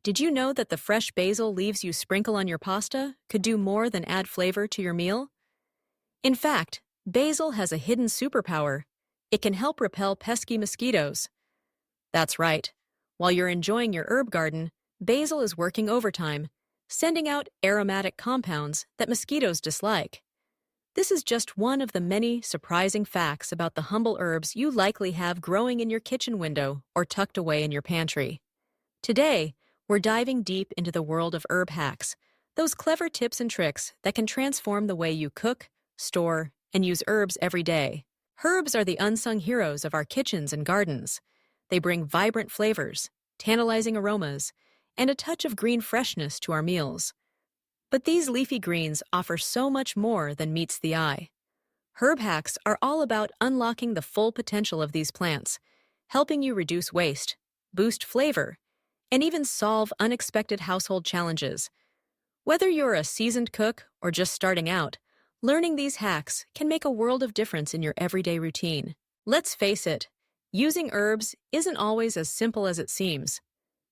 Did you know that the fresh basil leaves you sprinkle on your pasta could do more than add flavor to your meal? In fact, basil has a hidden superpower. It can help repel pesky mosquitoes. That's right. While you're enjoying your herb garden, basil is working overtime, sending out aromatic compounds that mosquitoes dislike. This is just one of the many surprising facts about the humble herbs you likely have growing in your kitchen window or tucked away in your pantry. Today, we're diving deep into the world of herb hacks, those clever tips and tricks that can transform the way you cook, store, and use herbs every day. Herbs are the unsung heroes of our kitchens and gardens. They bring vibrant flavors, tantalizing aromas, and a touch of green freshness to our meals. But these leafy greens offer so much more than meets the eye. Herb hacks are all about unlocking the full potential of these plants, helping you reduce waste, boost flavor, and even solve unexpected household challenges. Whether you're a seasoned cook or just starting out, learning these hacks can make a world of difference in your everyday routine. Let's face it, using herbs isn't always as simple as it seems.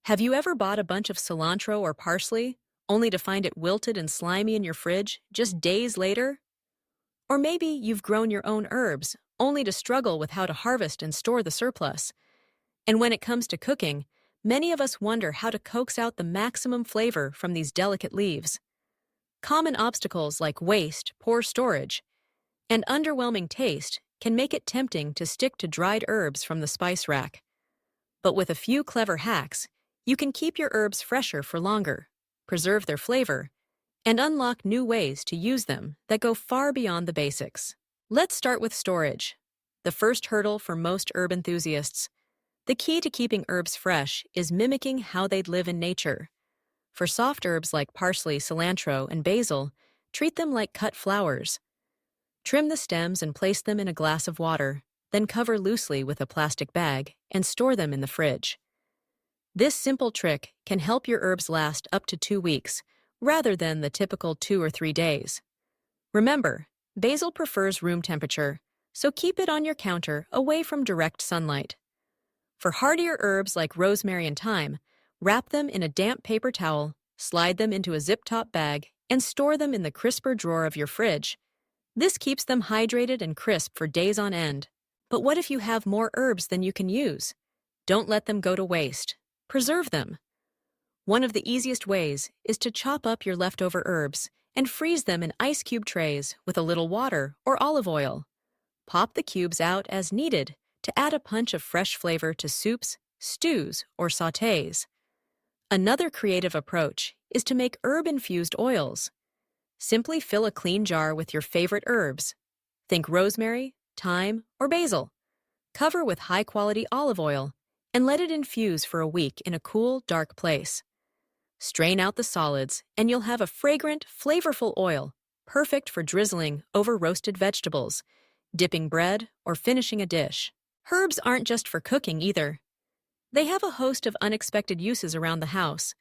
Have you ever bought a bunch of cilantro or parsley, only to find it wilted and slimy in your fridge just days later? Or maybe you've grown your own herbs, only to struggle with how to harvest and store the surplus. And when it comes to cooking, many of us wonder how to coax out the maximum flavor from these delicate leaves. Common obstacles like waste, poor storage, and underwhelming taste can make it tempting to stick to dried herbs from the spice rack. But with a few clever hacks, you can keep your herbs fresher for longer, preserve their flavor, and unlock new ways to use them that go far beyond the basics. Let's start with storage, the first hurdle for most herb enthusiasts. The key to keeping herbs fresh is mimicking how they'd live in nature. For soft herbs like parsley, cilantro, and basil, treat them like cut flowers. Trim the stems and place them in a glass of water, then cover loosely with a plastic bag and store them in the fridge. This simple trick can help your herbs last up to 2 weeks, rather than the typical 2 or 3 days. Remember, basil prefers room temperature, so keep it on your counter away from direct sunlight. For hardier herbs like rosemary and thyme, wrap them in a damp paper towel, slide them into a zip-top bag, and store them in the crisper drawer of your fridge. This keeps them hydrated and crisp for days on end. But what if you have more herbs than you can use? Don't let them go to waste. Preserve them. One of the easiest ways is to chop up your leftover herbs and freeze them in ice cube trays with a little water or olive oil. Pop the cubes out as needed to add a punch of fresh flavor to soups, stews, or sautés. Another creative approach is to make herb-infused oils. Simply fill a clean jar with your favorite herbs. Think rosemary, thyme, or basil. Cover with high-quality olive oil and let it infuse for a week in a cool, dark place. Strain out the solids, and you'll have a fragrant, flavorful oil, perfect for drizzling over roasted vegetables, dipping bread, or finishing a dish. Herbs aren't just for cooking either. They have a host of unexpected uses around the house.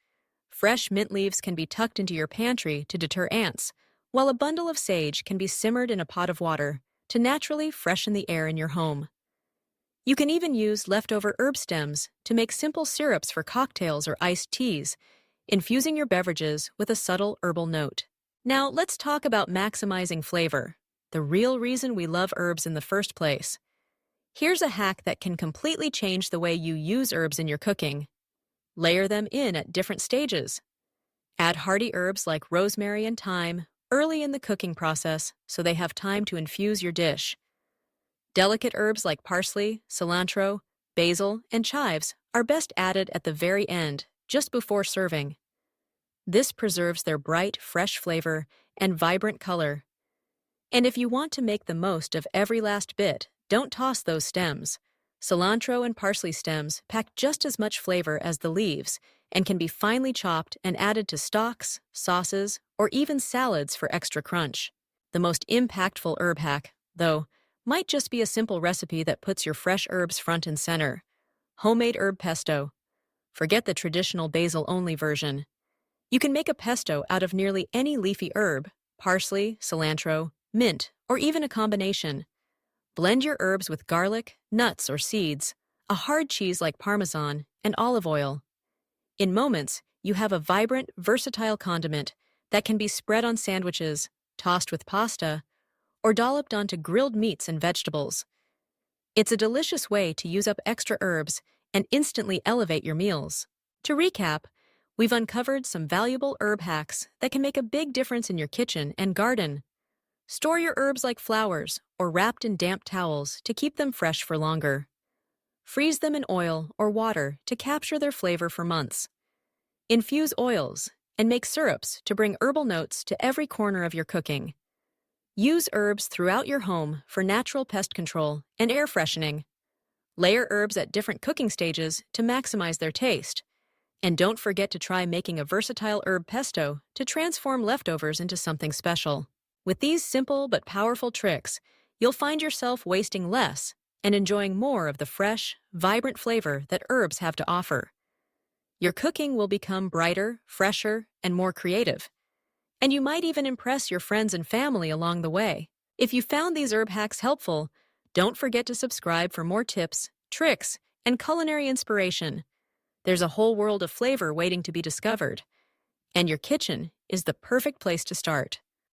Fresh mint leaves can be tucked into your pantry to deter ants, while a bundle of sage can be simmered in a pot of water to naturally freshen the air in your home. You can even use leftover herb stems to make simple syrups for cocktails or iced teas, infusing your beverages with a subtle herbal note. Now, let's talk about maximizing flavor, the real reason we love herbs in the first place. Here's a hack that can completely change the way you use herbs in your cooking. Layer them in at different stages. Add hardy herbs like rosemary and thyme early in the cooking process so they have time to infuse your dish. Delicate herbs like parsley, cilantro, basil, and chives are best added at the very end, just before serving. This preserves their bright, fresh flavor and vibrant color. And if you want to make the most of every last bit, don't toss those stems. Cilantro and parsley stems pack just as much flavor as the leaves and can be finely chopped and added to stocks, sauces, or even salads for extra crunch. The most impactful herb hack, though, might just be a simple recipe that puts your fresh herbs front and center. Homemade herb pesto. Forget the traditional basil-only version. You can make a pesto out of nearly any leafy herb, parsley, cilantro, mint, or even a combination. Blend your herbs with garlic, nuts, or seeds, a hard cheese like Parmesan, and olive oil. In moments, you have a vibrant, versatile condiment that can be spread on sandwiches, tossed with pasta, or dolloped onto grilled meats and vegetables. It's a delicious way to use up extra herbs and instantly elevate your meals. To recap, we've uncovered some valuable herb hacks that can make a big difference in your kitchen and garden. Store your herbs like flowers or wrapped in damp towels to keep them fresh for longer. Freeze them in oil or water to capture their flavor for months. Infuse oils and make syrups to bring herbal notes to every corner of your cooking. Use herbs throughout your home for natural pest control and air freshening. Layer herbs at different cooking stages to maximize their taste. And don't forget to try making a versatile herb pesto to transform leftovers into something special. With these simple but powerful tricks, you'll find yourself wasting less and enjoying more of the fresh, vibrant flavor that herbs have to offer. Your cooking will become brighter, fresher, and more creative. And you might even impress your friends and family along the way. If you found these herb hacks helpful, don't forget to subscribe for more tips, tricks, and culinary inspiration. There's a whole world of flavor waiting to be discovered, and your kitchen is the perfect place to start.